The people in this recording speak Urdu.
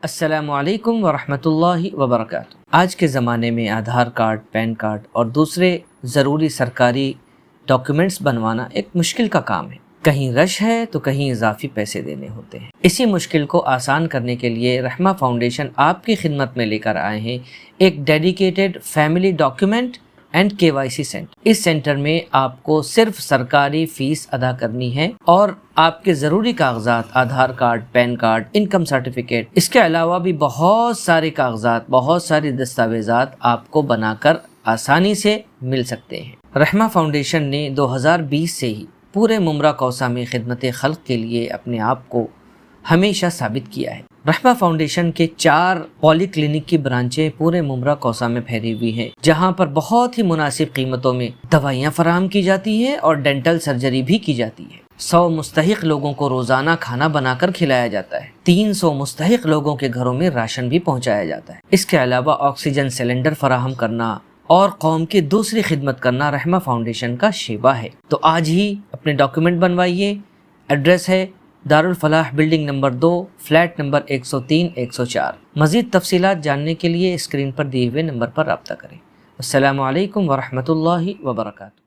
السلام علیکم ورحمۃ اللہ وبرکاتہ۔ آج کے زمانے میں آدھار کارڈ، پین کارڈ اور دوسرے ضروری سرکاری ڈاکیومنٹس بنوانا ایک مشکل کا کام ہے۔ کہیں رش ہے تو کہیں اضافی پیسے دینے ہوتے ہیں۔ اسی مشکل کو آسان کرنے کے لیے رحمہ فاؤنڈیشن آپ کی خدمت میں لے کر آئے ہیں ایک dedicated family document and KYC centre. اس سینٹر میں آپ کو صرف سرکاری فیس ادا کرنی ہے اور آپ کے ضروری کاغذات Aadhaar card, pan card, income certificate, اس کے علاوہ بھی بہت سارے کاغذات، بہت ساری دستاویزات آپ کو بنا کر آسانی سے مل سکتے ہیں۔ رحمہ فاؤنڈیشن نے 2020 سے ہی پورے ممرہ کوسہ میں خدمت خلق کے لیے اپنے آپ کو ہمیشہ ثابت کیا ہے۔ رحمہ فاؤنڈیشن کے 4 پولی کلینک کی برانچیں پورے ممرہ کوسہ میں پھیلی ہوئی ہیں، جہاں پر بہت ہی مناسب قیمتوں میں دوائیاں فراہم کی جاتی ہیں اور ڈینٹل سرجری بھی کی جاتی ہے۔ 100 مستحق لوگوں کو روزانہ کھانا بنا کر کھلایا جاتا ہے۔ 300 مستحق لوگوں کے گھروں میں راشن بھی پہنچایا جاتا ہے۔ اس کے علاوہ آکسیجن سلنڈر فراہم کرنا اور قوم کی دوسری خدمت کرنا رحمہ فاؤنڈیشن کا شعبہ ہے۔ تو آج ہی اپنے ڈاکیومنٹ بنوائیے۔ ایڈریس ہے دارالفلاح بلڈنگ نمبر 2، فلیٹ نمبر 103 104۔ مزید تفصیلات جاننے کے لیے اسکرین پر دیے ہوئے نمبر پر رابطہ کریں۔ السلام علیکم ورحمۃ اللہ وبرکاتہ۔